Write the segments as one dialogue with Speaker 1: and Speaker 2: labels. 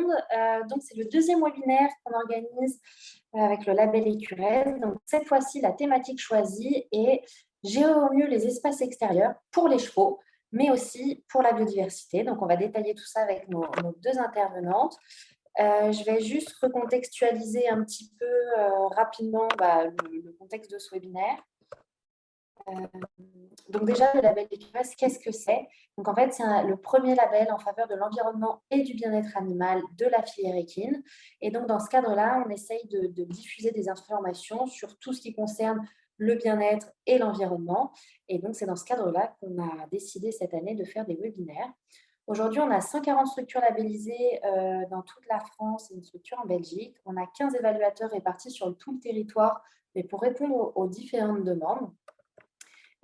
Speaker 1: monde. Donc, c'est le deuxième webinaire qu'on organise avec le label Écureuil. Donc, cette fois-ci, la thématique choisie est gérer au mieux les espaces extérieurs pour les chevaux, mais aussi pour la biodiversité. Donc, on va détailler tout ça avec nos deux intervenantes. Je vais juste recontextualiser un petit peu rapidement le contexte de ce webinaire. Donc déjà, le label Écureuil, qu'est-ce que c'est? Donc en fait, c'est le premier label en faveur de l'environnement et du bien-être animal de la filière équine. Et donc dans ce cadre-là, on essaye de diffuser des informations sur tout ce qui concerne le bien-être et l'environnement. Et donc c'est dans ce cadre-là qu'on a décidé cette année de faire des webinaires. Aujourd'hui, on a 140 structures labellisées dans toute la France et une structure en Belgique. On a 15 évaluateurs répartis sur tout le territoire, mais pour répondre aux différentes demandes.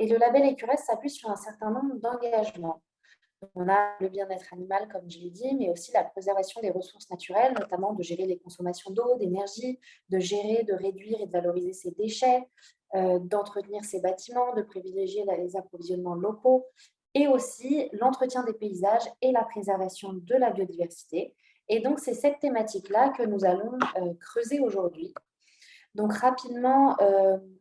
Speaker 1: Et le label Écureuil s'appuie sur un certain nombre d'engagements. On a le bien-être animal, comme je l'ai dit, mais aussi la préservation des ressources naturelles, notamment de gérer les consommations d'eau, d'énergie, de gérer, de réduire et de valoriser ses déchets, d'entretenir ses bâtiments, de privilégier les approvisionnements locaux, et aussi l'entretien des paysages et la préservation de la biodiversité. Et donc, c'est cette thématique-là que nous allons creuser aujourd'hui. Donc rapidement,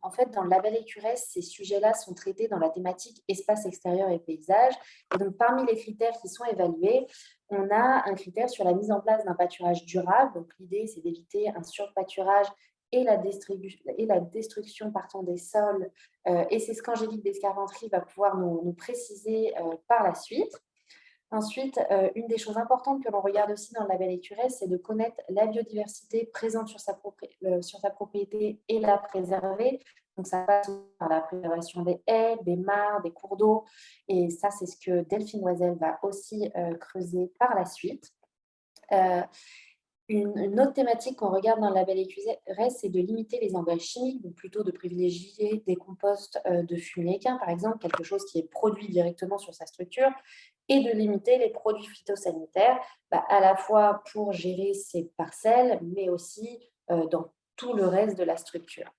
Speaker 1: en fait, dans le label Écureuil, ces sujets-là sont traités dans la thématique espace extérieur et paysage. Et donc, parmi les critères qui sont évalués, on a un critère sur la mise en place d'un pâturage durable. Donc, l'idée, c'est d'éviter un surpâturage et la destruction partant des sols. Et c'est ce qu'Angélique Descarventry va pouvoir nous préciser par la suite. Ensuite, une des choses importantes que l'on regarde aussi dans le label Écureuil, c'est de connaître la biodiversité présente sur sa propriété et la préserver. Donc, ça passe par la préservation des haies, des mares, des cours d'eau. Et ça, c'est ce que Delphine Loisel va aussi creuser par la suite. Une autre thématique qu'on regarde dans le label Écureuil, c'est de limiter les engrais chimiques, donc plutôt de privilégier des composts de fumier équin, par exemple, quelque chose qui est produit directement sur sa structure, et de limiter les produits phytosanitaires, à la fois pour gérer ses parcelles, mais aussi dans tout le reste de la structure.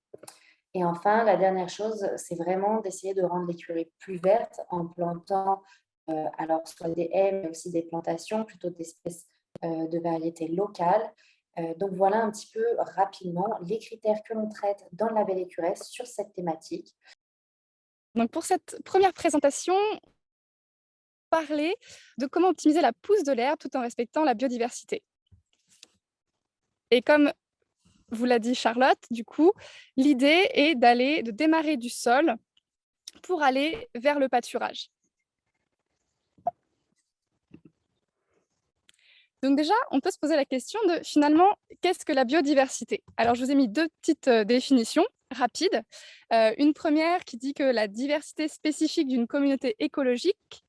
Speaker 1: Et enfin, la dernière chose, c'est vraiment d'essayer de rendre l'écurie plus verte en plantant alors soit des haies, mais aussi des plantations, plutôt d'espèces de variétés locales. Donc voilà un petit peu rapidement les critères que l'on traite dans le label Écureuil sur cette thématique.
Speaker 2: Donc pour cette première présentation, parler de comment optimiser la pousse de l'herbe tout en respectant la biodiversité. Et comme vous l'a dit Charlotte, du coup, l'idée est de démarrer du sol pour aller vers le pâturage. Donc déjà, on peut se poser la question de finalement, qu'est-ce que la biodiversité? Alors, je vous ai mis deux petites définitions rapides. Une première qui dit que la diversité spécifique d'une communauté écologique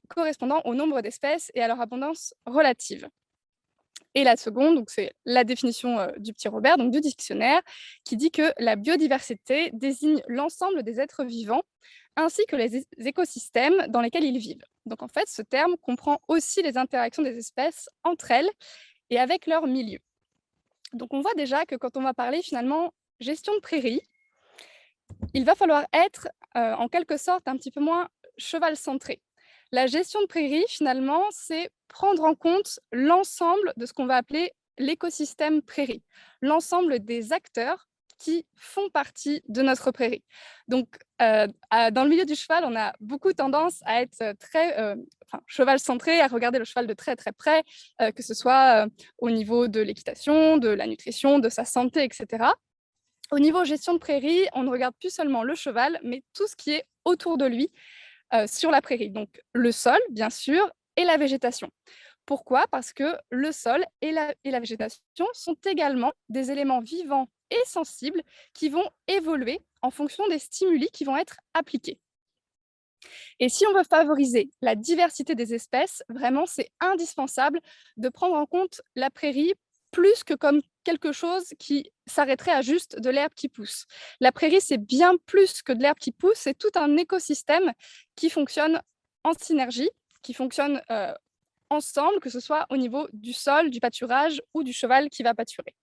Speaker 2: correspondant au nombre d'espèces et à leur abondance relative. Et la seconde, donc c'est la définition du petit Robert, donc du dictionnaire, qui dit que la biodiversité désigne l'ensemble des êtres vivants ainsi que les écosystèmes dans lesquels ils vivent. Donc en fait, ce terme comprend aussi les interactions des espèces entre elles et avec leur milieu. Donc on voit déjà que quand on va parler finalement gestion de prairie, il va falloir être en quelque sorte un petit peu moins cheval centré. La gestion de prairie, finalement, c'est prendre en compte l'ensemble de ce qu'on va appeler l'écosystème prairie, l'ensemble des acteurs qui font partie de notre prairie. Donc, dans le milieu du cheval, on a beaucoup tendance à être très cheval centré, à regarder le cheval de très très près, que ce soit au niveau de l'équitation, de la nutrition, de sa santé, etc. Au niveau gestion de prairie, on ne regarde plus seulement le cheval, mais tout ce qui est autour de lui sur la prairie. Donc le sol, bien sûr, et la végétation. Pourquoi? Parce que le sol et la végétation sont également des éléments vivants et sensibles qui vont évoluer en fonction des stimuli qui vont être appliqués. Et si on veut favoriser la diversité des espèces, vraiment, c'est indispensable de prendre en compte la prairie plus que comme quelque chose qui s'arrêterait à juste de l'herbe qui pousse. La prairie, c'est bien plus que de l'herbe qui pousse, c'est tout un écosystème qui fonctionne en synergie, qui fonctionne ensemble, que ce soit au niveau du sol, du pâturage ou du cheval qui va pâturer.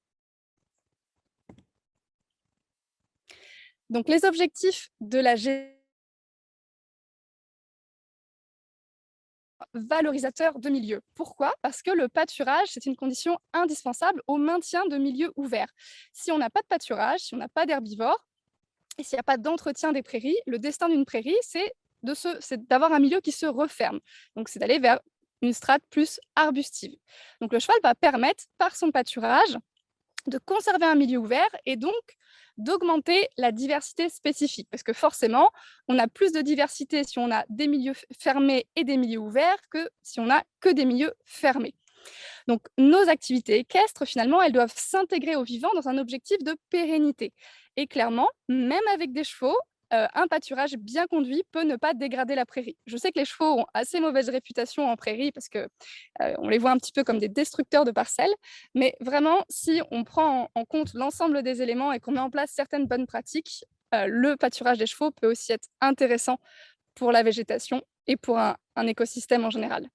Speaker 2: Donc les objectifs de la gestion valorisateur de milieu. Pourquoi? Parce que le pâturage, c'est une condition indispensable au maintien de milieux ouverts. Si on n'a pas de pâturage, si on n'a pas d'herbivores, et s'il n'y a pas d'entretien des prairies, le destin d'une prairie, c'est d'avoir un milieu qui se referme. Donc, c'est d'aller vers une strate plus arbustive. Donc, le cheval va permettre, par son pâturage, de conserver un milieu ouvert et donc d'augmenter la diversité spécifique. Parce que forcément, on a plus de diversité si on a des milieux fermés et des milieux ouverts que si on n'a que des milieux fermés. Donc, nos activités équestres, finalement, elles doivent s'intégrer au vivant dans un objectif de pérennité. Et clairement, même avec des chevaux, un pâturage bien conduit peut ne pas dégrader la prairie. Je sais que les chevaux ont assez mauvaise réputation en prairie parce qu'on les voit un petit peu comme des destructeurs de parcelles, mais vraiment, si on prend en compte l'ensemble des éléments et qu'on met en place certaines bonnes pratiques, le pâturage des chevaux peut aussi être intéressant pour la végétation et pour un écosystème en général.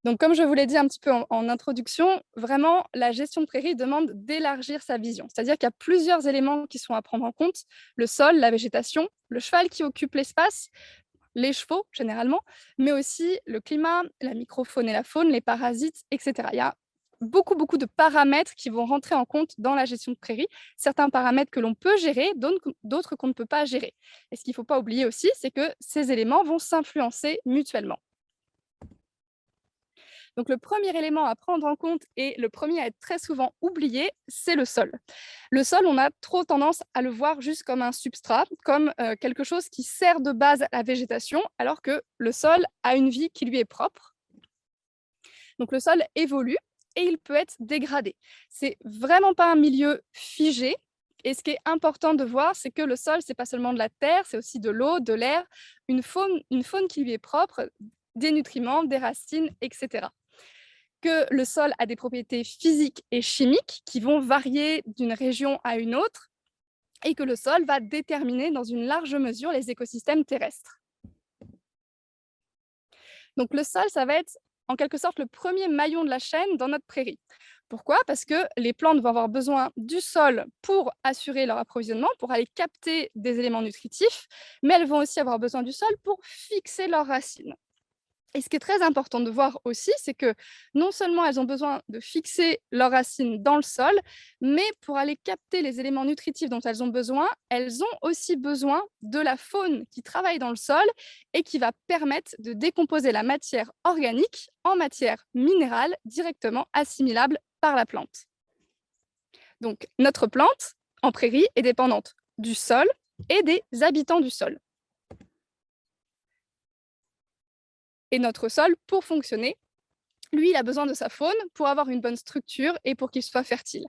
Speaker 2: Donc, comme je vous l'ai dit un petit peu en introduction, vraiment, la gestion de prairie demande d'élargir sa vision. C'est-à-dire qu'il y a plusieurs éléments qui sont à prendre en compte: le sol, la végétation, le cheval qui occupe l'espace, les chevaux généralement, mais aussi le climat, la microfaune et la faune, les parasites, etc. Il y a beaucoup de paramètres qui vont rentrer en compte dans la gestion de prairie. Certains paramètres que l'on peut gérer, d'autres qu'on ne peut pas gérer. Et ce qu'il ne faut pas oublier aussi, c'est que ces éléments vont s'influencer mutuellement. Donc, le premier élément à prendre en compte et le premier à être très souvent oublié, c'est le sol. Le sol, on a trop tendance à le voir juste comme un substrat, comme quelque chose qui sert de base à la végétation, alors que le sol a une vie qui lui est propre. Donc, le sol évolue et il peut être dégradé. C'est vraiment pas un milieu figé. Et ce qui est important de voir, c'est que le sol, c'est pas seulement de la terre, c'est aussi de l'eau, de l'air, une faune qui lui est propre, des nutriments, des racines, etc. Que le sol a des propriétés physiques et chimiques qui vont varier d'une région à une autre et que le sol va déterminer dans une large mesure les écosystèmes terrestres. Donc le sol, ça va être en quelque sorte le premier maillon de la chaîne dans notre prairie. Pourquoi? Parce que les plantes vont avoir besoin du sol pour assurer leur approvisionnement, pour aller capter des éléments nutritifs, mais elles vont aussi avoir besoin du sol pour fixer leurs racines. Et ce qui est très important de voir aussi, c'est que non seulement elles ont besoin de fixer leurs racines dans le sol, mais pour aller capter les éléments nutritifs dont elles ont aussi besoin de la faune qui travaille dans le sol et qui va permettre de décomposer la matière organique en matière minérale directement assimilable par la plante. Donc, notre plante en prairie est dépendante du sol et des habitants du sol. Et notre sol, pour fonctionner, lui, il a besoin de sa faune pour avoir une bonne structure et pour qu'il soit fertile.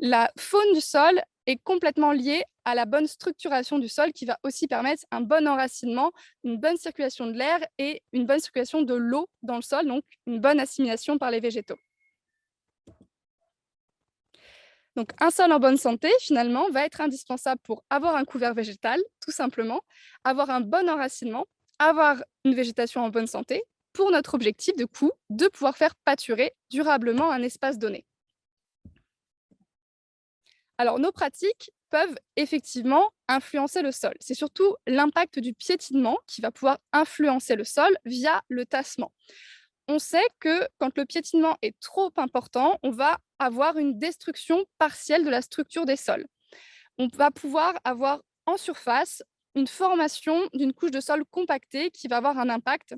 Speaker 2: La faune du sol est complètement liée à la bonne structuration du sol qui va aussi permettre un bon enracinement, une bonne circulation de l'air et une bonne circulation de l'eau dans le sol, donc une bonne assimilation par les végétaux. Donc, un sol en bonne santé, finalement, va être indispensable pour avoir un couvert végétal, tout simplement, avoir un bon enracinement, avoir une végétation en bonne santé, pour notre objectif, du coup, de pouvoir faire pâturer durablement un espace donné. Alors, nos pratiques peuvent effectivement influencer le sol. C'est surtout l'impact du piétinement qui va pouvoir influencer le sol via le tassement. On sait que quand le piétinement est trop important, on va avoir une destruction partielle de la structure des sols. On va pouvoir avoir en surface une formation d'une couche de sol compactée qui va avoir un impact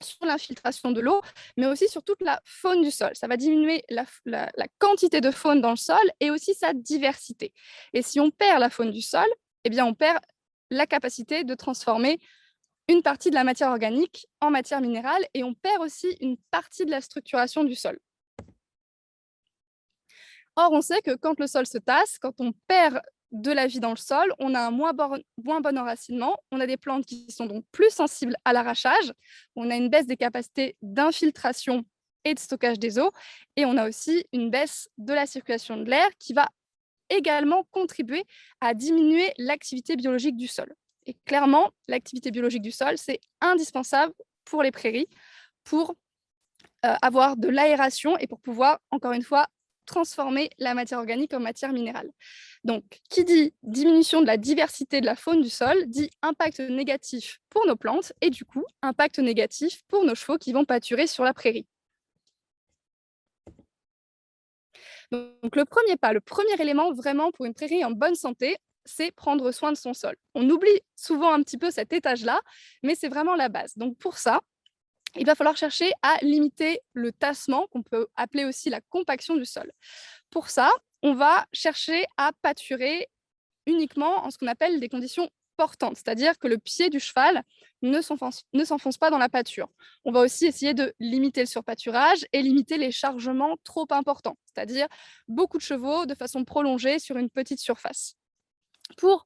Speaker 2: sur l'infiltration de l'eau, mais aussi sur toute la faune du sol. Ça va diminuer la quantité de faune dans le sol et aussi sa diversité. Et si on perd la faune du sol, eh bien on perd la capacité de transformer une partie de la matière organique en matière minérale et on perd aussi une partie de la structuration du sol. Or, on sait que quand le sol se tasse, quand on perd de la vie dans le sol, on a un moins bon enracinement, on a des plantes qui sont donc plus sensibles à l'arrachage, on a une baisse des capacités d'infiltration et de stockage des eaux, et on a aussi une baisse de la circulation de l'air qui va également contribuer à diminuer l'activité biologique du sol. Et clairement, l'activité biologique du sol, c'est indispensable pour les prairies, pour avoir de l'aération et pour pouvoir, encore une fois, transformer la matière organique en matière minérale. Donc, qui dit diminution de la diversité de la faune du sol, dit impact négatif pour nos plantes et du coup, impact négatif pour nos chevaux qui vont pâturer sur la prairie. Donc, le premier pas, le premier élément vraiment pour une prairie en bonne santé, c'est prendre soin de son sol. On oublie souvent un petit peu cet étage-là, mais c'est vraiment la base. Donc, pour ça, il va falloir chercher à limiter le tassement, qu'on peut appeler aussi la compaction du sol. Pour ça, on va chercher à pâturer uniquement en ce qu'on appelle des conditions portantes, c'est-à-dire que le pied du cheval ne s'enfonce pas dans la pâture. On va aussi essayer de limiter le surpâturage et limiter les chargements trop importants, c'est-à-dire beaucoup de chevaux de façon prolongée sur une petite surface. Pour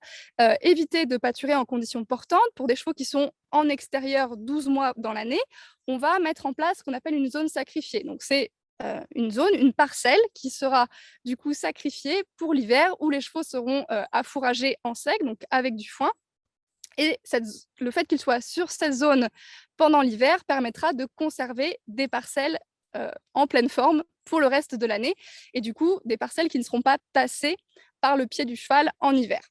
Speaker 2: éviter de pâturer en conditions portantes, pour des chevaux qui sont en extérieur 12 mois dans l'année, on va mettre en place ce qu'on appelle une zone sacrifiée. Donc, c'est une zone, une parcelle qui sera du coup sacrifiée pour l'hiver où les chevaux seront à fourrager en sec, donc avec du foin. Et le fait qu'ils soient sur cette zone pendant l'hiver permettra de conserver des parcelles en pleine forme pour le reste de l'année et du coup des parcelles qui ne seront pas tassées par le pied du cheval en hiver.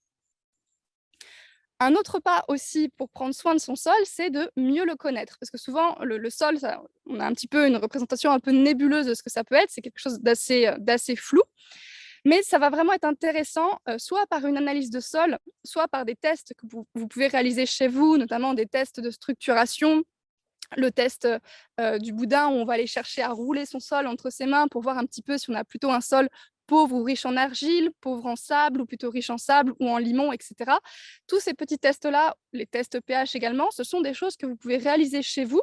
Speaker 2: Un autre pas aussi pour prendre soin de son sol, c'est de mieux le connaître. Parce que souvent, le sol, on a un petit peu une représentation un peu nébuleuse de ce que ça peut être. C'est quelque chose d'assez flou. Mais ça va vraiment être intéressant, soit par une analyse de sol, soit par des tests que vous pouvez réaliser chez vous, notamment des tests de structuration, le test du boudin où on va aller chercher à rouler son sol entre ses mains pour voir un petit peu si on a plutôt un sol pauvre ou riche en argile, pauvre en sable ou plutôt riche en sable ou en limon, etc. Tous ces petits tests-là, les tests pH également, ce sont des choses que vous pouvez réaliser chez vous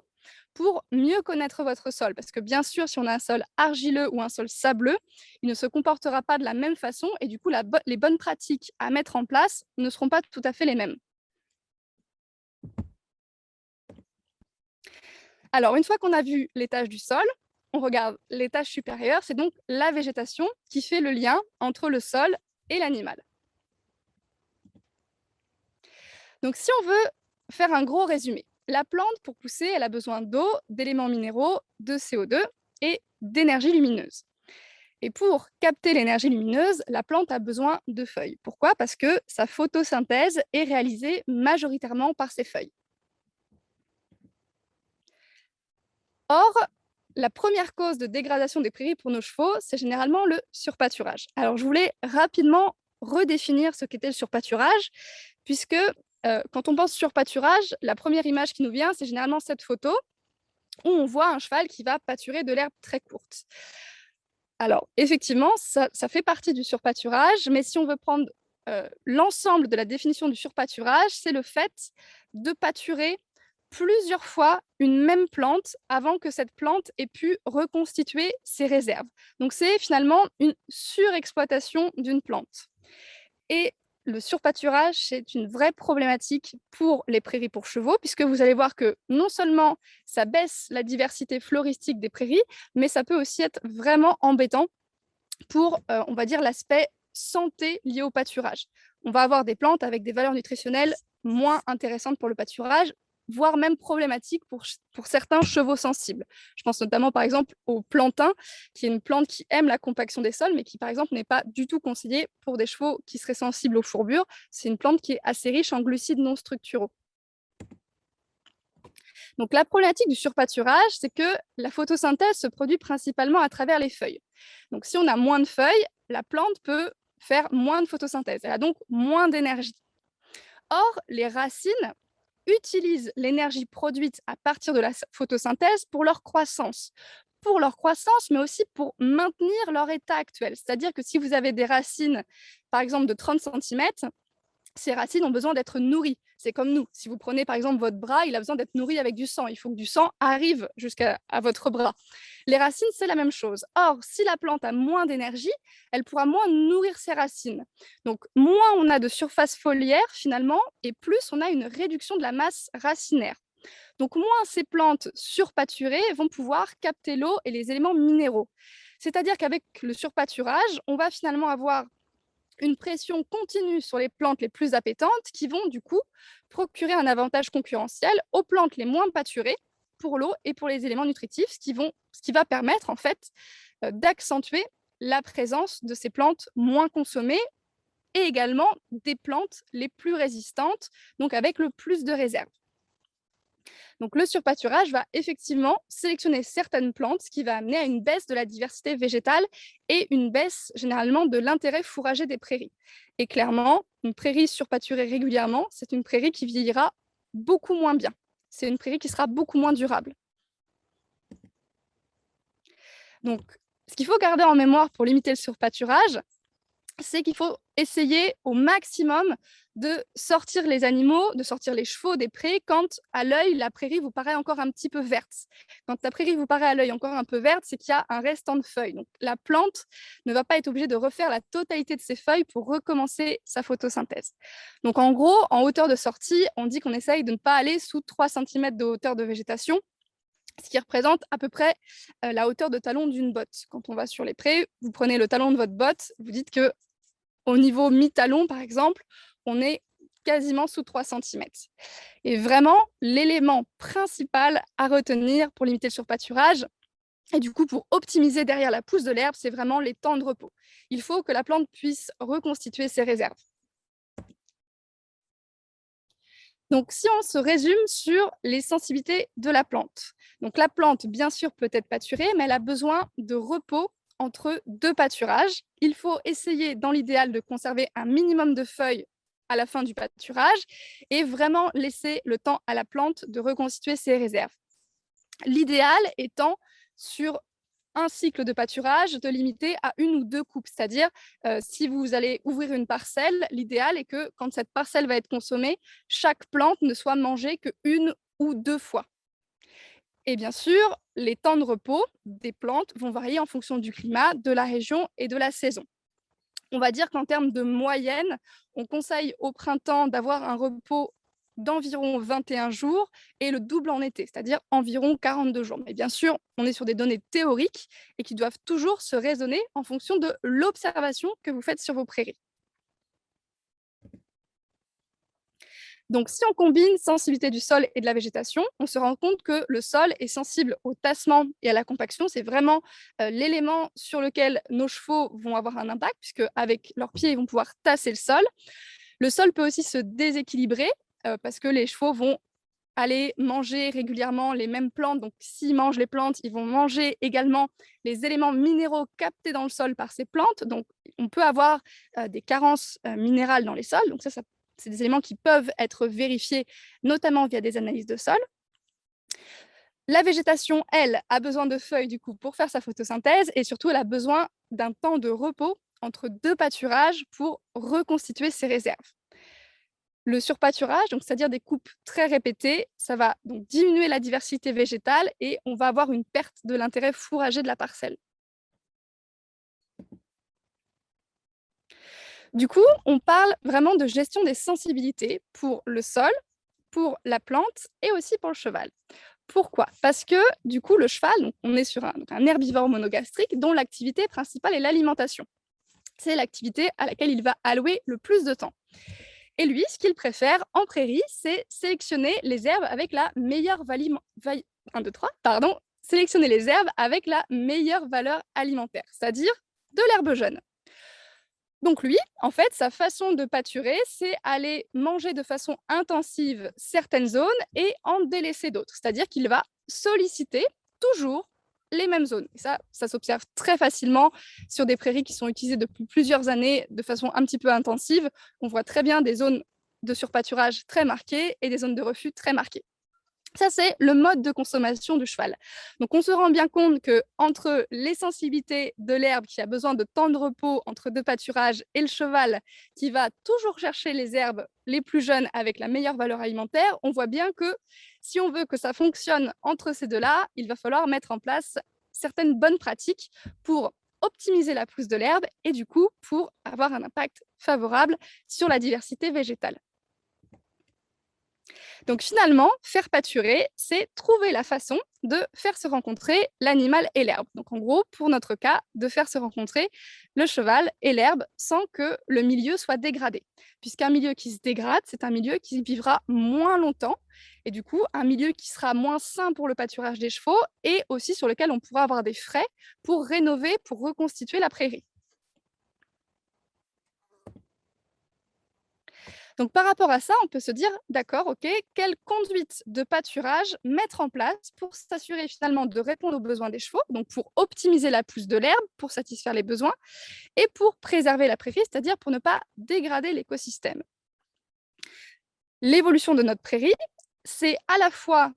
Speaker 2: pour mieux connaître votre sol. Parce que bien sûr, si on a un sol argileux ou un sol sableux, il ne se comportera pas de la même façon et du coup, les bonnes pratiques à mettre en place ne seront pas tout à fait les mêmes. Alors, une fois qu'on a vu l'étage du sol, on regarde l'étage supérieur, c'est donc la végétation qui fait le lien entre le sol et l'animal. Donc, si on veut faire un gros résumé, la plante, pour pousser, elle a besoin d'eau, d'éléments minéraux, de CO2 et d'énergie lumineuse. Et pour capter l'énergie lumineuse, la plante a besoin de feuilles. Pourquoi? Parce que sa photosynthèse est réalisée majoritairement par ses feuilles. Or, la première cause de dégradation des prairies pour nos chevaux, c'est généralement le surpâturage. Alors, je voulais rapidement redéfinir ce qu'était le surpâturage, puisque quand on pense surpâturage, la première image qui nous vient, c'est généralement cette photo où on voit un cheval qui va pâturer de l'herbe très courte. Alors, effectivement, ça fait partie du surpâturage, mais si on veut prendre l'ensemble de la définition du surpâturage, c'est le fait de pâturer plusieurs fois une même plante avant que cette plante ait pu reconstituer ses réserves. Donc, c'est finalement une surexploitation d'une plante. Et le surpâturage, c'est une vraie problématique pour les prairies pour chevaux, puisque vous allez voir que non seulement ça baisse la diversité floristique des prairies, mais ça peut aussi être vraiment embêtant pour, on va dire, l'aspect santé lié au pâturage. On va avoir des plantes avec des valeurs nutritionnelles moins intéressantes pour le pâturage, voire même problématiques pour certains chevaux sensibles. Je pense notamment par exemple au plantain, qui est une plante qui aime la compaction des sols, mais qui par exemple n'est pas du tout conseillée pour des chevaux qui seraient sensibles aux fourbures. C'est une plante qui est assez riche en glucides non structuraux. Donc la problématique du surpâturage, c'est que la photosynthèse se produit principalement à travers les feuilles. Donc si on a moins de feuilles, la plante peut faire moins de photosynthèse. Elle a donc moins d'énergie. Or, les racines utilisent l'énergie produite à partir de la photosynthèse pour leur croissance. Pour leur croissance, mais aussi pour maintenir leur état actuel. C'est-à-dire que si vous avez des racines, par exemple, de 30 cm, ces racines ont besoin d'être nourries. C'est comme nous. Si vous prenez par exemple votre bras, il a besoin d'être nourri avec du sang. Il faut que du sang arrive jusqu'à votre bras. Les racines, c'est la même chose. Or, si la plante a moins d'énergie, elle pourra moins nourrir ses racines. Donc, moins on a de surface foliaire finalement, et plus on a une réduction de la masse racinaire. Donc, moins ces plantes surpâturées vont pouvoir capter l'eau et les éléments minéraux. C'est-à-dire qu'avec le surpâturage, on va finalement avoir une pression continue sur les plantes les plus appétantes qui vont du coup procurer un avantage concurrentiel aux plantes les moins pâturées pour l'eau et pour les éléments nutritifs, ce qui va permettre en fait d'accentuer la présence de ces plantes moins consommées et également des plantes les plus résistantes, donc avec le plus de réserves. Donc le surpâturage va effectivement sélectionner certaines plantes, ce qui va amener à une baisse de la diversité végétale et une baisse généralement de l'intérêt fourrager des prairies. Et clairement, une prairie surpâturée régulièrement, c'est une prairie qui vieillira beaucoup moins bien. C'est une prairie qui sera beaucoup moins durable. Donc, ce qu'il faut garder en mémoire pour limiter le surpâturage, c'est qu'il faut essayer au maximum de sortir les animaux, de sortir les chevaux des prés quand à l'œil, la prairie vous paraît encore un petit peu verte. Quand la prairie vous paraît à l'œil encore un peu verte, c'est qu'il y a un restant de feuilles. Donc la plante ne va pas être obligée de refaire la totalité de ses feuilles pour recommencer sa photosynthèse. Donc en gros, en hauteur de sortie, on dit qu'on essaye de ne pas aller sous 3 cm de hauteur de végétation, ce qui représente à peu près la hauteur de talon d'une botte. Quand on va sur les prés, vous prenez le talon de votre botte, vous dites que au niveau mi-talon, par exemple, on est quasiment sous 3 cm. Et vraiment, l'élément principal à retenir pour limiter le surpâturage, et du coup pour optimiser derrière la pousse de l'herbe, c'est vraiment les temps de repos. Il faut que la plante puisse reconstituer ses réserves. Donc, si on se résume sur les sensibilités de la plante. Donc, la plante, bien sûr, peut être pâturée, mais elle a besoin de repos entre 2 pâturages. Il faut essayer, dans l'idéal, de conserver un minimum de feuilles à la fin du pâturage et vraiment laisser le temps à la plante de reconstituer ses réserves. L'idéal étant, sur un cycle de pâturage, de limiter à 1 ou 2 coupes. C'est-à-dire, si vous allez ouvrir une parcelle, l'idéal est que quand cette parcelle va être consommée, chaque plante ne soit mangée que 1 ou 2 fois. Et bien sûr, les temps de repos des plantes vont varier en fonction du climat, de la région et de la saison. On va dire qu'en termes de moyenne, on conseille au printemps d'avoir un repos d'environ 21 jours et le double en été, c'est-à-dire environ 42 jours. Mais bien sûr, on est sur des données théoriques et qui doivent toujours se raisonner en fonction de l'observation que vous faites sur vos prairies. Donc, si on combine sensibilité du sol et de la végétation, on se rend compte que le sol est sensible au tassement et à la compaction. C'est vraiment l'élément sur lequel nos chevaux vont avoir un impact, puisque avec leurs pieds, ils vont pouvoir tasser le sol. Le sol peut aussi se déséquilibrer parce que les chevaux vont aller manger régulièrement les mêmes plantes. Donc, s'ils mangent les plantes, ils vont manger également les éléments minéraux captés dans le sol par ces plantes. Donc, on peut avoir des carences minérales dans les sols. Donc, ça c'est des éléments qui peuvent être vérifiés, notamment via des analyses de sol. La végétation, elle, a besoin de feuilles du coup pour faire sa photosynthèse et surtout, elle a besoin d'un temps de repos entre 2 pâturages pour reconstituer ses réserves. Le surpâturage, donc c'est-à-dire des coupes très répétées, ça va donc diminuer la diversité végétale et on va avoir une perte de l'intérêt fourrager de la parcelle. Du coup, on parle vraiment de gestion des sensibilités pour le sol, pour la plante et aussi pour le cheval. Pourquoi? Parce que du coup, le cheval, donc on est sur un herbivore monogastrique dont l'activité principale est l'alimentation. C'est l'activité à laquelle il va allouer le plus de temps. Et lui, ce qu'il préfère en prairie, c'est sélectionner les herbes avec la meilleure sélectionner les herbes avec la meilleure valeur alimentaire, c'est-à-dire de l'herbe jeune. Donc lui, en fait, sa façon de pâturer, c'est aller manger de façon intensive certaines zones et en délaisser d'autres. C'est-à-dire qu'il va solliciter toujours les mêmes zones. Et ça s'observe très facilement sur des prairies qui sont utilisées depuis plusieurs années de façon un petit peu intensive. On voit très bien des zones de surpâturage très marquées et des zones de refus très marquées. Ça, c'est le mode de consommation du cheval. Donc, on se rend bien compte qu'entre les sensibilités de l'herbe qui a besoin de temps de repos entre 2 pâturages et le cheval qui va toujours chercher les herbes les plus jeunes avec la meilleure valeur alimentaire, on voit bien que si on veut que ça fonctionne entre ces deux-là, il va falloir mettre en place certaines bonnes pratiques pour optimiser la pousse de l'herbe et du coup pour avoir un impact favorable sur la diversité végétale. Donc finalement, faire pâturer, c'est trouver la façon de faire se rencontrer l'animal et l'herbe. Donc en gros, pour notre cas, de faire se rencontrer le cheval et l'herbe sans que le milieu soit dégradé. Puisqu'un milieu qui se dégrade, c'est un milieu qui vivra moins longtemps et du coup, un milieu qui sera moins sain pour le pâturage des chevaux et aussi sur lequel on pourra avoir des frais pour rénover, pour reconstituer la prairie. Donc, par rapport à ça, on peut se dire, d'accord, OK, quelle conduite de pâturage mettre en place pour s'assurer finalement de répondre aux besoins des chevaux, donc pour optimiser la pousse de l'herbe, pour satisfaire les besoins, et pour préserver la prairie, c'est-à-dire pour ne pas dégrader l'écosystème. L'évolution de notre prairie, c'est à la fois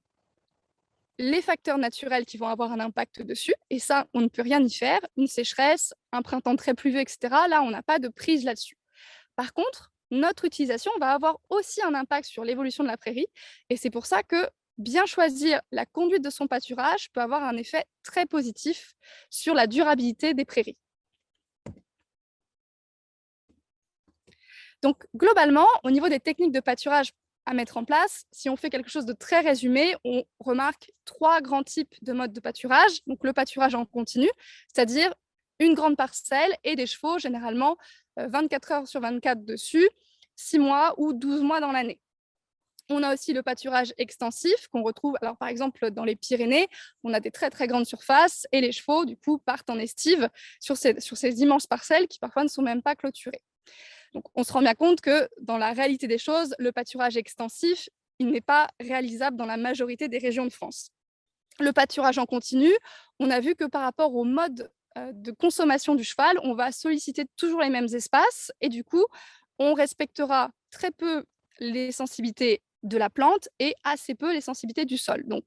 Speaker 2: les facteurs naturels qui vont avoir un impact dessus, et ça, on ne peut rien y faire. Une sécheresse, un printemps très pluvieux, etc., là, on n'a pas de prise là-dessus. Par contre, notre utilisation va avoir aussi un impact sur l'évolution de la prairie, et c'est pour ça que bien choisir la conduite de son pâturage peut avoir un effet très positif sur la durabilité des prairies. Donc, globalement, au niveau des techniques de pâturage à mettre en place, si on fait quelque chose de très résumé, on remarque 3 grands types de modes de pâturage. Donc, le pâturage en continu, c'est-à-dire une grande parcelle et des chevaux, généralement 24 heures sur 24 dessus, 6 mois ou 12 mois dans l'année. On a aussi le pâturage extensif qu'on retrouve, alors par exemple dans les Pyrénées, on a des très très grandes surfaces et les chevaux du coup partent en estive sur ces immenses parcelles qui parfois ne sont même pas clôturées. Donc, on se rend bien compte que dans la réalité des choses, le pâturage extensif, il n'est pas réalisable dans la majorité des régions de France. Le pâturage en continu, on a vu que par rapport au mode de consommation du cheval, on va solliciter toujours les mêmes espaces et du coup, on respectera très peu les sensibilités de la plante et assez peu les sensibilités du sol. Donc,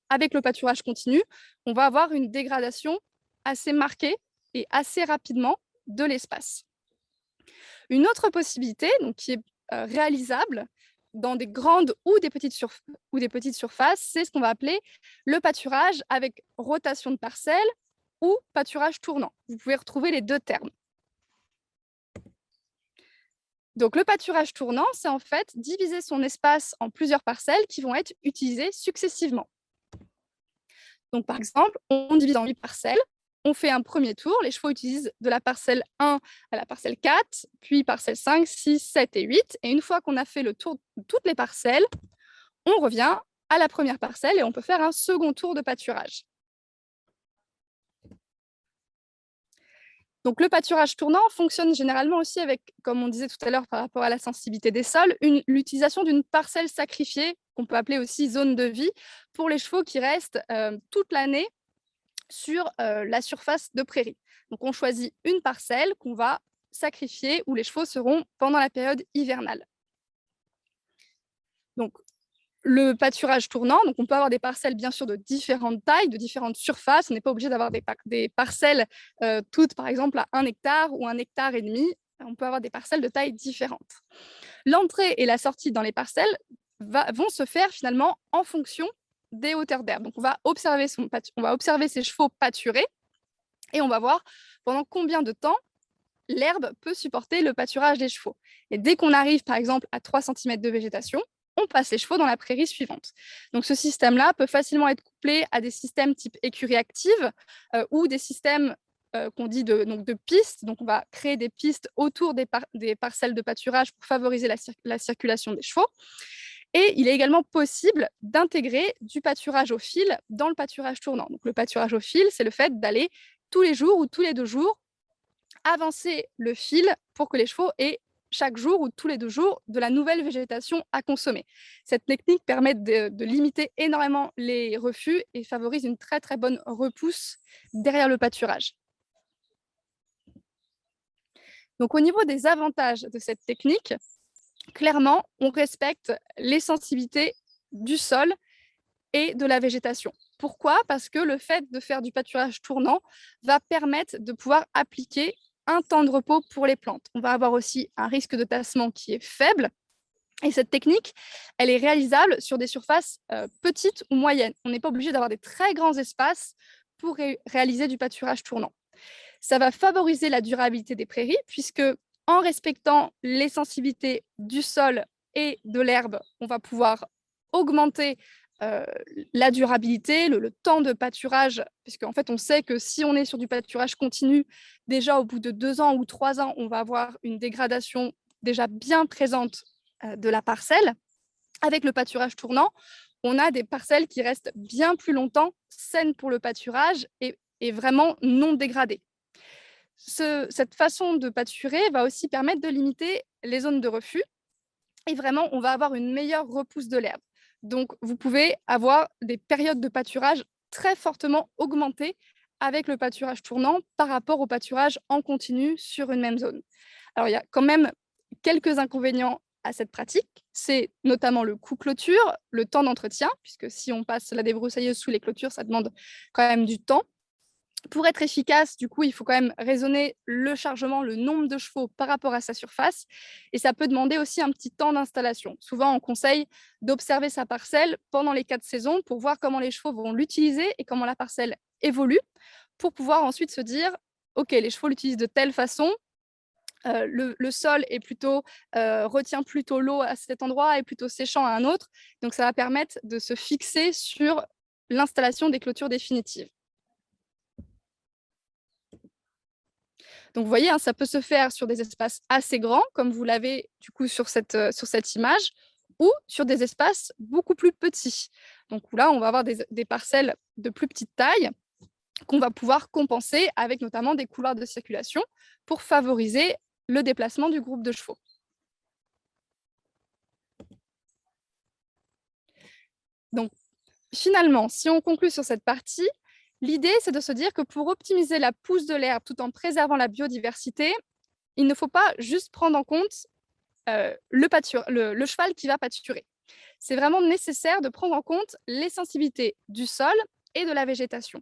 Speaker 2: avec le pâturage continu, on va avoir une dégradation assez marquée et assez rapidement de l'espace. Une autre possibilité, donc, qui est réalisable dans des grandes ou des petites surfaces, c'est ce qu'on va appeler le pâturage avec rotation de parcelles ou pâturage tournant. Vous pouvez retrouver les deux termes. Donc, le pâturage tournant, c'est en fait diviser son espace en plusieurs parcelles qui vont être utilisées successivement. Donc, par exemple, on divise en 8 parcelles. On fait un premier tour. Les chevaux utilisent de la parcelle 1 à la parcelle 4, puis parcelle 5, 6, 7 et 8. Et une fois qu'on a fait le tour de toutes les parcelles, on revient à la première parcelle et on peut faire un second tour de pâturage. Donc, le pâturage tournant fonctionne généralement aussi avec, comme on disait tout à l'heure par rapport à la sensibilité des sols, l'utilisation d'une parcelle sacrifiée, qu'on peut appeler aussi zone de vie, pour les chevaux qui restent toute l'année sur la surface de prairie. Donc, on choisit une parcelle qu'on va sacrifier où les chevaux seront pendant la période hivernale. Donc, le pâturage tournant, donc on peut avoir des parcelles bien sûr de différentes tailles, de différentes surfaces. On n'est pas obligé d'avoir des parcelles toutes par exemple à 1 hectare ou 1,5 hectare. On peut avoir des parcelles de tailles différentes. L'entrée et la sortie dans les parcelles vont se faire finalement en fonction des hauteurs d'herbe. Donc on va observer ces chevaux pâturer et on va voir pendant combien de temps l'herbe peut supporter le pâturage des chevaux. Et dès qu'on arrive par exemple à 3 cm de végétation, on passe les chevaux dans la prairie suivante. Donc ce système-là peut facilement être couplé à des systèmes type écurie active ou des systèmes qu'on dit de pistes. Donc on va créer des pistes autour des parcelles de pâturage pour favoriser la circulation des chevaux. Et il est également possible d'intégrer du pâturage au fil dans le pâturage tournant. Donc le pâturage au fil, c'est le fait d'aller tous les jours ou tous les 2 jours avancer le fil pour que les chevaux aient chaque jour ou tous les 2 jours de la nouvelle végétation à consommer. Cette technique permet de limiter énormément les refus et favorise une très très bonne repousse derrière le pâturage. Donc au niveau des avantages de cette technique, clairement, on respecte les sensibilités du sol et de la végétation. Pourquoi? Parce que le fait de faire du pâturage tournant va permettre de pouvoir appliquer un temps de repos pour les plantes. On va avoir aussi un risque de tassement qui est faible. Et cette technique, elle est réalisable sur des surfaces petites ou moyennes. On n'est pas obligé d'avoir des très grands espaces pour réaliser du pâturage tournant. Ça va favoriser la durabilité des prairies puisque en respectant les sensibilités du sol et de l'herbe, on va pouvoir augmenter la durabilité, le temps de pâturage, puisqu'en fait, on sait que si on est sur du pâturage continu, déjà au bout de 2 ans ou 3 ans, on va avoir une dégradation déjà bien présente de la parcelle. Avec le pâturage tournant, on a des parcelles qui restent bien plus longtemps saines pour le pâturage et vraiment non dégradées. Cette façon de pâturer va aussi permettre de limiter les zones de refus et vraiment, on va avoir une meilleure repousse de l'herbe. Donc, vous pouvez avoir des périodes de pâturage très fortement augmentées avec le pâturage tournant par rapport au pâturage en continu sur une même zone. Alors, il y a quand même quelques inconvénients à cette pratique. C'est notamment le coût clôture, le temps d'entretien, puisque si on passe la débroussailleuse sous les clôtures, ça demande quand même du temps. Pour être efficace, du coup, il faut quand même raisonner le chargement, le nombre de chevaux par rapport à sa surface. Et ça peut demander aussi un petit temps d'installation. Souvent, on conseille d'observer sa parcelle pendant les 4 saisons pour voir comment les chevaux vont l'utiliser et comment la parcelle évolue, pour pouvoir ensuite se dire, OK, les chevaux l'utilisent de telle façon, le sol est plutôt, retient plutôt l'eau à cet endroit et plutôt séchant à un autre. Donc, ça va permettre de se fixer sur l'installation des clôtures définitives. Donc, vous voyez, hein, ça peut se faire sur des espaces assez grands, comme vous l'avez du coup sur cette image, ou sur des espaces beaucoup plus petits. Donc là, on va avoir des parcelles de plus petite taille qu'on va pouvoir compenser avec notamment des couloirs de circulation pour favoriser le déplacement du groupe de chevaux. Donc, finalement, si on conclut sur cette partie, l'idée, c'est de se dire que pour optimiser la pousse de l'herbe tout en préservant la biodiversité, il ne faut pas juste prendre en compte le cheval qui va pâturer. C'est vraiment nécessaire de prendre en compte les sensibilités du sol et de la végétation.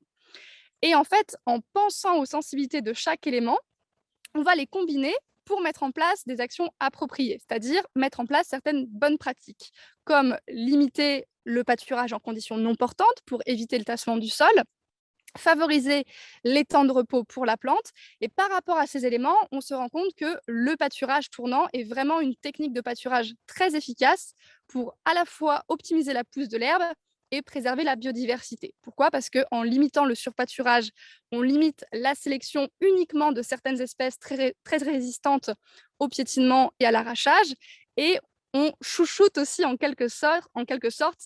Speaker 2: Et en fait, en pensant aux sensibilités de chaque élément, on va les combiner pour mettre en place des actions appropriées, c'est-à-dire mettre en place certaines bonnes pratiques, comme limiter le pâturage en conditions non portantes pour éviter le tassement du sol, favoriser les temps de repos pour la plante. Et par rapport à ces éléments, on se rend compte que le pâturage tournant est vraiment une technique de pâturage très efficace pour à la fois optimiser la pousse de l'herbe et préserver la biodiversité. Pourquoi? Parce qu'en limitant le surpâturage, on limite la sélection uniquement de certaines espèces très résistantes au piétinement et à l'arrachage, et on chouchoute aussi en quelque sorte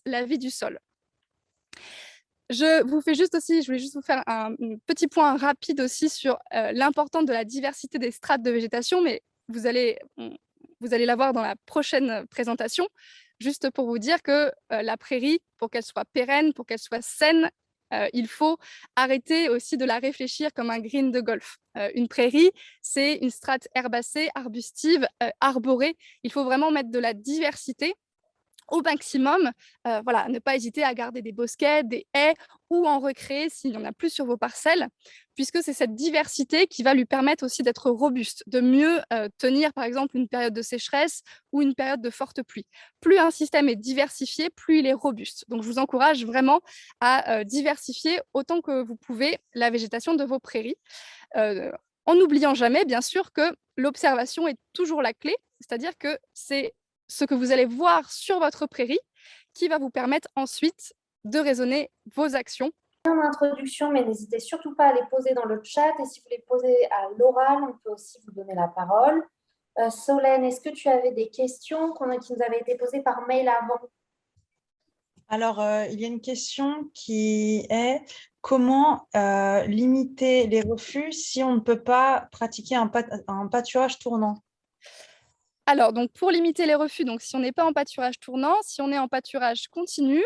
Speaker 2: la vie du sol. Je voulais juste vous faire un petit point rapide aussi sur l'importance de la diversité des strates de végétation, mais vous allez la voir dans la prochaine présentation, juste pour vous dire que la prairie, pour qu'elle soit pérenne, pour qu'elle soit saine, il faut arrêter aussi de la réfléchir comme un green de golf. Une prairie, c'est une strate herbacée, arbustive, arborée. Il faut vraiment mettre de la diversité au maximum, voilà, ne pas hésiter à garder des bosquets, des haies ou en recréer s'il n'y en a plus sur vos parcelles, puisque c'est cette diversité qui va lui permettre aussi d'être robuste, de mieux tenir par exemple une période de sécheresse ou une période de forte pluie. Plus un système est diversifié, plus il est robuste. Donc je vous encourage vraiment à diversifier autant que vous pouvez la végétation de vos prairies, en n'oubliant jamais bien sûr que l'observation est toujours la clé, c'est-à-dire que c'est ce que vous allez voir sur votre prairie qui va vous permettre ensuite de raisonner vos actions.
Speaker 1: En introduction, mais n'hésitez surtout pas à les poser dans le chat. Et si vous les posez à l'oral, on peut aussi vous donner la parole. Solène, est-ce que tu avais des questions qui nous avaient été posées par mail avant?
Speaker 3: Alors, il y a une question qui est comment limiter les refus si on ne peut pas pratiquer un pâturage tournant?
Speaker 2: Alors, donc pour limiter les refus, donc si on n'est pas en pâturage tournant, si on est en pâturage continu,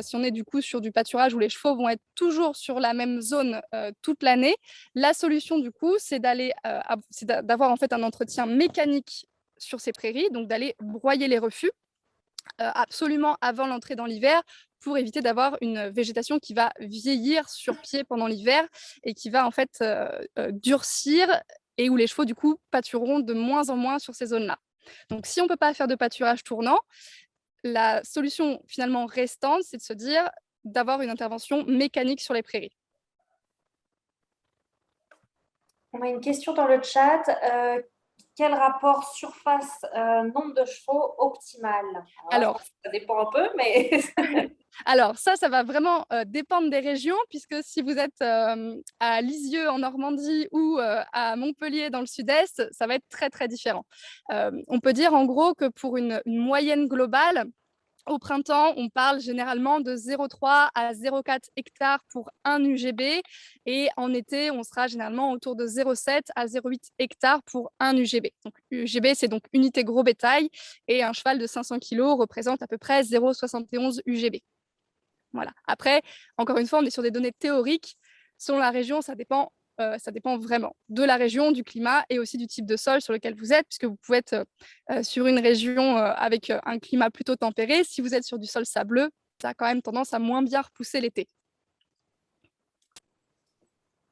Speaker 2: si on est du coup sur du pâturage où les chevaux vont être toujours sur la même zone toute l'année, la solution du coup, c'est d'avoir en fait un entretien mécanique sur ces prairies, donc d'aller broyer les refus absolument avant l'entrée dans l'hiver pour éviter d'avoir une végétation qui va vieillir sur pied pendant l'hiver et qui va en fait durcir et où les chevaux du coup pâtureront de moins en moins sur ces zones-là. Donc si on ne peut pas faire de pâturage tournant, la solution finalement restante, c'est de se dire d'avoir une intervention mécanique sur les prairies.
Speaker 1: On a une question dans le chat. Quel rapport surface-nombre de chevaux optimal? Alors, ça dépend un peu, mais...
Speaker 2: Alors ça va vraiment dépendre des régions, puisque si vous êtes à Lisieux en Normandie ou à Montpellier dans le sud-est, ça va être très, très différent. On peut dire en gros que pour une moyenne globale, Au printemps, on parle généralement de 0,3 à 0,4 hectares pour 1 UGB et en été, on sera généralement autour de 0,7 à 0,8 hectares pour 1 UGB. Donc, UGB, c'est donc unité gros bétail et un cheval de 500 kg représente à peu près 0,71 UGB. Voilà. Après, encore une fois, on est sur des données théoriques. Selon la région, ça dépend vraiment de la région, du climat et aussi du type de sol sur lequel vous êtes, puisque vous pouvez être sur une région avec un climat plutôt tempéré. Si vous êtes sur du sol sableux, ça a quand même tendance à moins bien repousser l'été.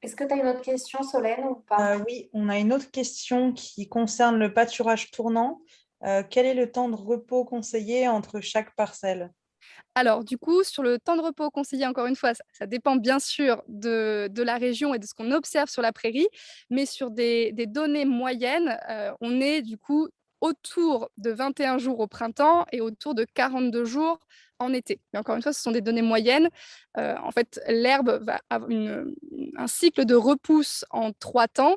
Speaker 1: Est-ce que tu as une autre question, Solène, ou pas?
Speaker 3: Oui, on a une autre question qui concerne le pâturage tournant. Quel est le temps de repos conseillé entre chaque parcelle?
Speaker 2: Alors, du coup, sur le temps de repos conseillé, encore une fois, ça dépend bien sûr de la région et de ce qu'on observe sur la prairie, mais sur des données moyennes, on est du coup autour de 21 jours au printemps et autour de 42 jours en été. Mais encore une fois, ce sont des données moyennes. En fait, l'herbe va avoir un cycle de repousse en 3 temps.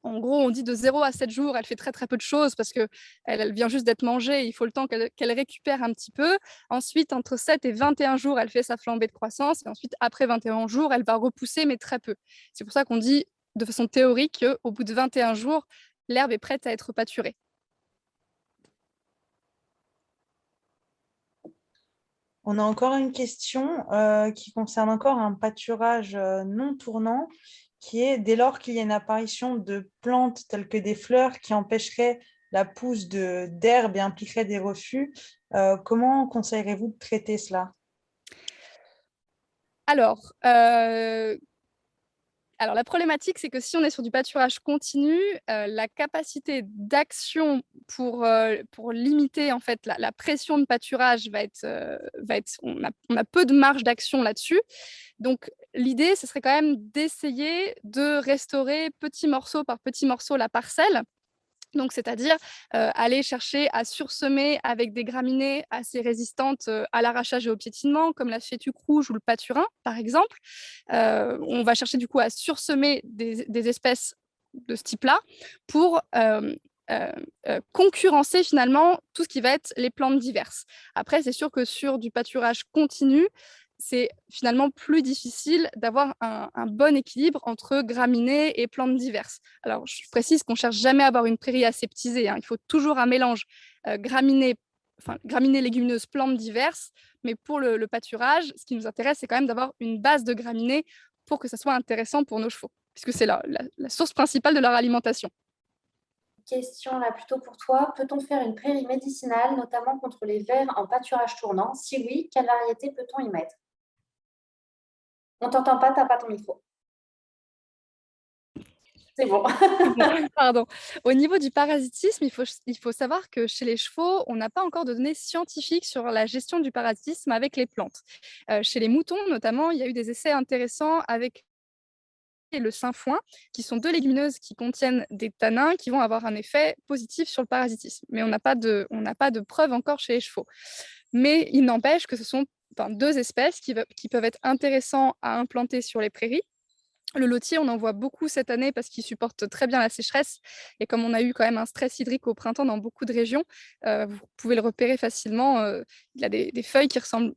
Speaker 2: En gros, on dit de 0 à 7 jours, elle fait très très peu de choses parce qu'elle vient juste d'être mangée. Il faut le temps qu'elle récupère un petit peu. Ensuite, entre 7 et 21 jours, elle fait sa flambée de croissance. Et ensuite, après 21 jours, elle va repousser, mais très peu. C'est pour ça qu'on dit de façon théorique qu'au bout de 21 jours, l'herbe est prête à être pâturée.
Speaker 3: On a encore une question qui concerne encore un pâturage non tournant, qui est dès lors qu'il y a une apparition de plantes telles que des fleurs qui empêcheraient la pousse d'herbes et impliqueraient des refus, comment conseillerez-vous de traiter cela?
Speaker 2: Alors, la problématique, c'est que si on est sur du pâturage continu, la capacité d'action pour limiter en fait la pression de pâturage on a peu de marge d'action là-dessus. Donc l'idée, ce serait quand même d'essayer de restaurer petit morceau par petit morceau la parcelle. Donc, c'est-à-dire aller chercher à sursemer avec des graminées assez résistantes à l'arrachage et au piétinement, comme la fétuque rouge ou le paturin, par exemple. On va chercher du coup à sursemer des espèces de ce type-là pour concurrencer finalement tout ce qui va être les plantes diverses. Après, c'est sûr que sur du pâturage continu, c'est finalement plus difficile d'avoir un bon équilibre entre graminées et plantes diverses. Alors, je précise qu'on ne cherche jamais à avoir une prairie aseptisée, hein. Il faut toujours un mélange graminées, légumineuses, plantes diverses. Mais pour le pâturage, ce qui nous intéresse, c'est quand même d'avoir une base de graminées pour que ça soit intéressant pour nos chevaux, puisque c'est la source principale de leur alimentation.
Speaker 1: Question là plutôt pour toi. Peut-on faire une prairie médicinale, notamment contre les vers en pâturage tournant? Si oui, quelle variété peut-on y mettre? On t'entend pas, t'as pas ton micro. C'est bon.
Speaker 2: Pardon. Au niveau du parasitisme, il faut savoir que chez les chevaux, on n'a pas encore de données scientifiques sur la gestion du parasitisme avec les plantes. Chez les moutons, notamment, il y a eu des essais intéressants avec le sainfoin, qui sont 2 légumineuses qui contiennent des tanins qui vont avoir un effet positif sur le parasitisme. Mais on n'a pas de preuves encore chez les chevaux. Mais il n'empêche que ce sont 2 espèces qui peuvent être intéressantes à implanter sur les prairies. Le lotier, on en voit beaucoup cette année parce qu'il supporte très bien la sécheresse. Et comme on a eu quand même un stress hydrique au printemps dans beaucoup de régions, vous pouvez le repérer facilement. Il a des feuilles qui ressemblent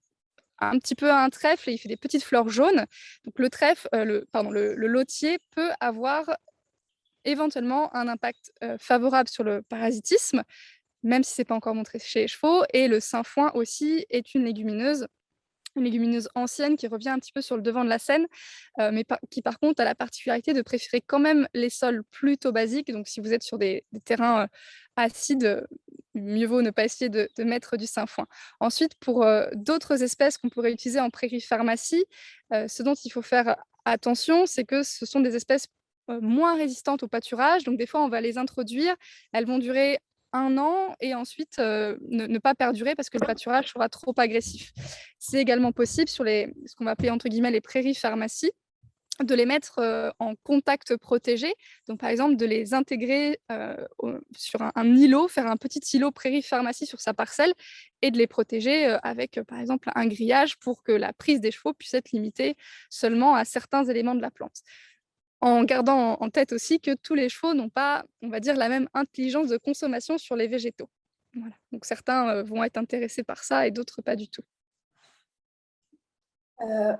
Speaker 2: un petit peu à un trèfle et il fait des petites fleurs jaunes. Donc le lotier peut avoir éventuellement un impact favorable sur le parasitisme, même si ce n'est pas encore montré chez les chevaux. Et le sainfoin aussi est une légumineuse ancienne qui revient un petit peu sur le devant de la scène, mais qui par contre a la particularité de préférer quand même les sols plutôt basiques. Donc si vous êtes sur des terrains acides, mieux vaut ne pas essayer de mettre du sainfoin. Ensuite, pour d'autres espèces qu'on pourrait utiliser en prairie pharmacie, ce dont il faut faire attention, c'est que ce sont des espèces moins résistantes au pâturage. Donc des fois, on va les introduire, elles vont durer 1 an et ensuite ne pas perdurer parce que le pâturage sera trop agressif. C'est également possible sur ce qu'on va appeler entre guillemets les prairies pharmacies, de les mettre en contact protégé. Donc, par exemple, de les intégrer sur un îlot, faire un petit îlot prairie pharmacie sur sa parcelle et de les protéger avec, par exemple, un grillage pour que la prise des chevaux puisse être limitée seulement à certains éléments de la plante. En gardant en tête aussi que tous les chevaux n'ont pas, on va dire, la même intelligence de consommation sur les végétaux. Voilà. Donc certains vont être intéressés par ça et d'autres pas du tout.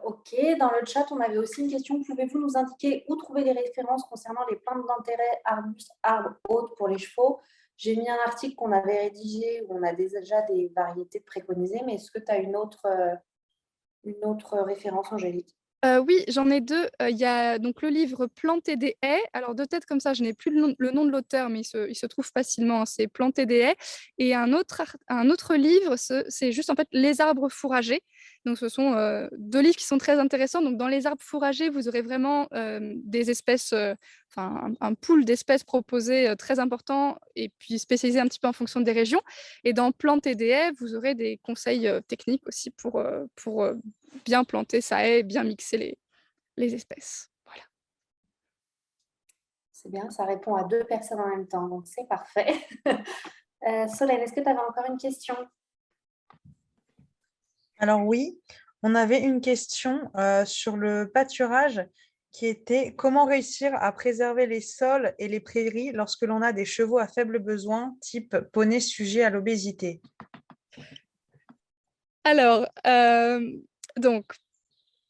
Speaker 1: Ok, dans le chat, on avait aussi une question. Pouvez-vous nous indiquer où trouver les références concernant les plantes d'intérêt, arbustes, arbres, autres pour les chevaux? J'ai mis un article qu'on avait rédigé où on a déjà des variétés préconisées, mais est-ce que tu as une autre référence, Angélique?
Speaker 2: Oui, j'en ai 2. Il y a donc le livre Planter des haies. Alors de tête comme ça, je n'ai plus le nom de l'auteur, mais il se trouve facilement, hein, c'est Planter des haies. Et un autre livre, c'est juste en fait Les arbres fourragers. Donc ce sont 2 livres qui sont très intéressants. Donc dans Les arbres fourragers, vous aurez vraiment des espèces, enfin un pool d'espèces proposées très important et puis spécialisé un petit peu en fonction des régions. Et dans Planter des haies, vous aurez des conseils techniques aussi pour bien planter sa haie, bien mixer les espèces. Voilà.
Speaker 1: C'est bien, ça répond à 2 personnes en même temps, donc c'est parfait. Solène, est-ce que tu avais encore une question?
Speaker 3: Alors oui, on avait une question sur le pâturage qui était comment réussir à préserver les sols et les prairies lorsque l'on a des chevaux à faible besoin, type poney sujet à l'obésité.
Speaker 2: Alors, donc,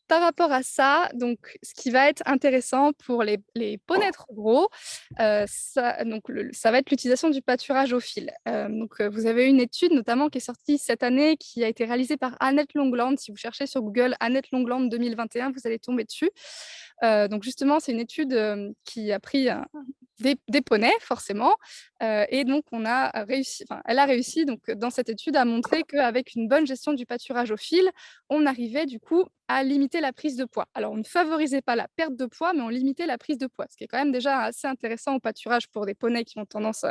Speaker 2: par rapport à ça, donc, ce qui va être intéressant pour les poneys trop gros, ça va être l'utilisation du pâturage au fil. Vous avez une étude notamment qui est sortie cette année, qui a été réalisée par Annette Longland. Si vous cherchez sur Google Annette Longland 2021, vous allez tomber dessus. Donc justement, c'est une étude qui a pris des poneys, forcément. Et donc, elle a réussi donc, dans cette étude à montrer qu'avec une bonne gestion du pâturage au fil, on arrivait du coup à limiter la prise de poids. Alors, on ne favorisait pas la perte de poids, mais on limitait la prise de poids, ce qui est quand même déjà assez intéressant au pâturage pour des poneys qui ont tendance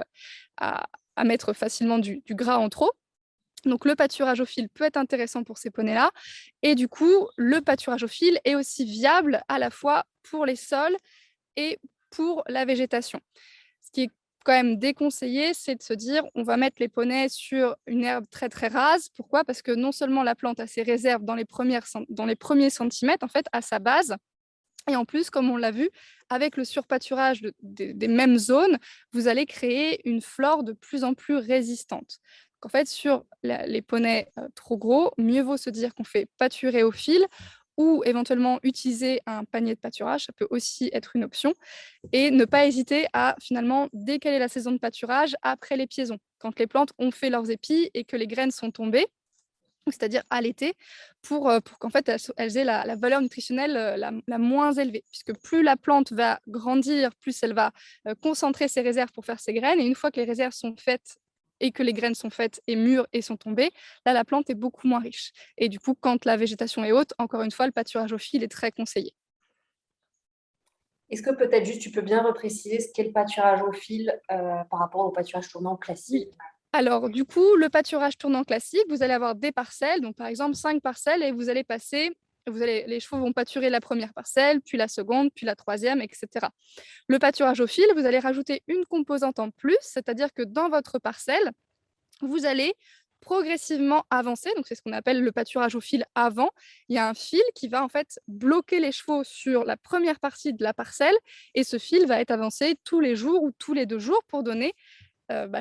Speaker 2: à, à mettre facilement du gras en trop. Donc, le pâturage au fil peut être intéressant pour ces poneys-là. Et du coup, le pâturage au fil est aussi viable à la fois pour les sols et pour la végétation. Ce qui est quand même déconseillé, c'est de se dire on va mettre les poneys sur une herbe très très rase. Pourquoi? Parce que non seulement la plante a ses réserves dans dans les premiers centimètres, en fait, à sa base, et en plus, comme on l'a vu, avec le surpâturage des mêmes zones, vous allez créer une flore de plus en plus résistante. Donc, en fait, sur les poneys trop gros, mieux vaut se dire qu'on fait pâturer au fil ou éventuellement utiliser un panier de pâturage, ça peut aussi être une option, et ne pas hésiter à finalement décaler la saison de pâturage après les piaisons, quand les plantes ont fait leurs épis et que les graines sont tombées, c'est-à-dire à l'été, pour qu'en fait, elles aient la valeur nutritionnelle la moins élevée. Puisque plus la plante va grandir, plus elle va concentrer ses réserves pour faire ses graines. Et une fois que les réserves sont faites et que les graines sont faites et mûres et sont tombées, là, la plante est beaucoup moins riche. Et du coup, quand la végétation est haute, encore une fois, le pâturage au fil est très conseillé.
Speaker 1: Est-ce que peut-être juste tu peux bien repréciser ce qu'est le pâturage au fil par rapport au pâturage tournant
Speaker 2: Oui.
Speaker 1: classique?
Speaker 2: Alors, du coup, le pâturage tournant classique, vous allez avoir des parcelles, donc par exemple 5 parcelles, et les chevaux vont pâturer la première parcelle, puis la seconde, puis la troisième, etc. Le pâturage au fil, vous allez rajouter une composante en plus, c'est-à-dire que dans votre parcelle, vous allez progressivement avancer, donc c'est ce qu'on appelle le pâturage au fil avant. Il y a un fil qui va en fait bloquer les chevaux sur la première partie de la parcelle, et ce fil va être avancé tous les jours ou tous les 2 jours pour donner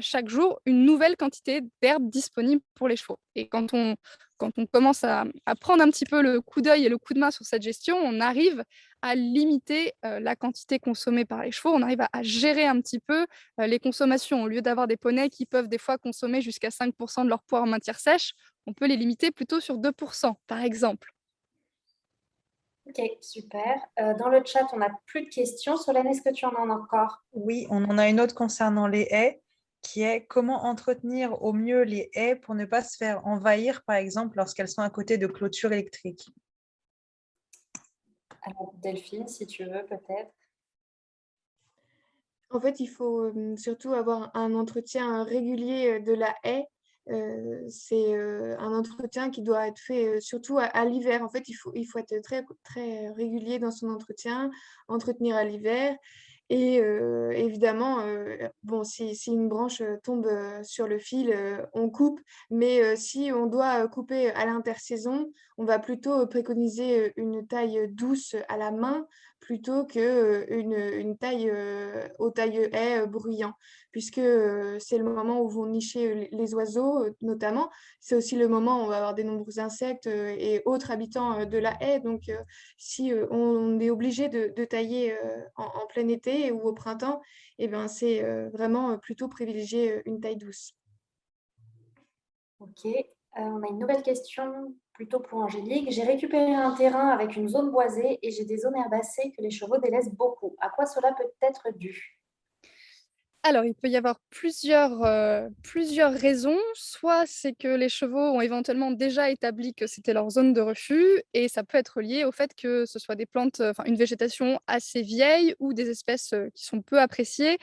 Speaker 2: chaque jour une nouvelle quantité d'herbe disponible pour les chevaux. Et quand on commence à prendre un petit peu le coup d'œil et le coup de main sur cette gestion, on arrive à limiter la quantité consommée par les chevaux, on arrive à gérer un petit peu les consommations. Au lieu d'avoir des poneys qui peuvent des fois consommer jusqu'à 5% de leur poids en matière sèche, on peut les limiter plutôt sur 2%, par exemple.
Speaker 1: Ok, super. Dans le chat, on n'a plus de questions. Solène, est-ce que tu en as encore?
Speaker 3: Oui, on en a une autre concernant les haies, qui est comment entretenir au mieux les haies pour ne pas se faire envahir, par exemple, lorsqu'elles sont à côté de clôtures électriques.
Speaker 1: Alors, Delphine, si tu veux, peut-être.
Speaker 4: En fait, il faut surtout avoir un entretien régulier de la haie. C'est un entretien qui doit être fait surtout à l'hiver. En fait, il faut être très, très régulier dans son entretien, entretenir à l'hiver. Et évidemment, bon, si une branche tombe sur le fil, on coupe. Mais si on doit couper à l'intersaison, on va plutôt préconiser une taille douce à la main plutôt qu'une taille au taille haie bruyant, puisque c'est le moment où vont nicher les oiseaux notamment. C'est aussi le moment où on va avoir des nombreux insectes et autres habitants de la haie. Donc, si on est obligé de tailler en plein été ou au printemps, eh ben, c'est vraiment plutôt privilégier une taille douce.
Speaker 1: Ok. On a une nouvelle question plutôt pour Angélique. J'ai récupéré un terrain avec une zone boisée et j'ai des zones herbacées que les chevaux délaissent beaucoup. À quoi cela peut être dû?
Speaker 2: Alors, il peut y avoir plusieurs raisons. Soit c'est que les chevaux ont éventuellement déjà établi que c'était leur zone de refus et ça peut être lié au fait que ce soit des plantes, enfin une végétation assez vieille ou des espèces, qui sont peu appréciées.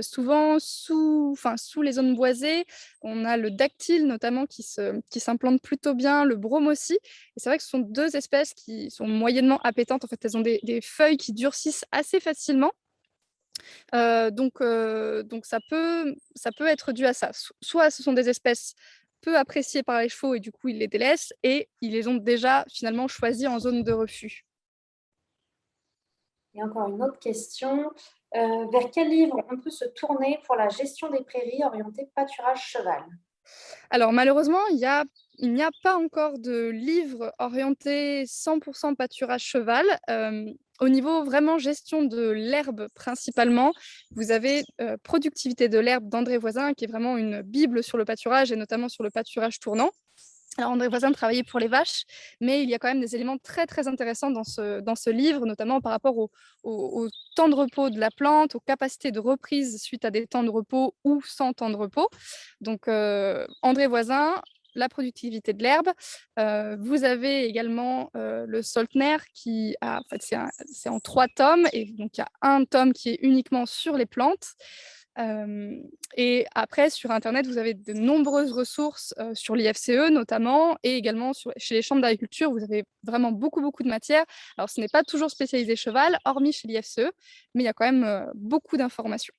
Speaker 2: Souvent sous les zones boisées, on a le dactyle notamment qui s'implante plutôt bien, le brome aussi et c'est vrai que ce sont 2 espèces qui sont moyennement appétentes. En fait, elles ont des feuilles qui durcissent assez facilement. Donc ça peut être dû à ça. Soit ce sont des espèces peu appréciées par les chevaux et du coup ils les délaissent et ils les ont déjà finalement choisies en zone de refus.
Speaker 1: Et encore une autre question. Vers quel livre on peut se tourner pour la gestion des prairies orientée pâturage cheval?
Speaker 2: Alors malheureusement, il n'y a pas encore de livre orienté 100 pâturage cheval. Au niveau vraiment gestion de l'herbe principalement, vous avez, Productivité de l'herbe d'André Voisin qui est vraiment une bible sur le pâturage et notamment sur le pâturage tournant. Alors André Voisin travaillait pour les vaches, mais il y a quand même des éléments très, très intéressants dans ce livre, notamment par rapport au temps de repos de la plante, aux capacités de reprise suite à des temps de repos ou sans temps de repos. Donc André Voisin, la productivité de l'herbe. Vous avez également le Soltner qui a, en fait, c'est en 3 tomes, et donc il y a un tome qui est uniquement sur les plantes. Et après, sur Internet, vous avez de nombreuses ressources sur l'IFCE notamment, et également chez les chambres d'agriculture, vous avez vraiment beaucoup, beaucoup de matière. Alors, ce n'est pas toujours spécialisé cheval, hormis chez l'IFCE, mais il y a quand même beaucoup d'informations.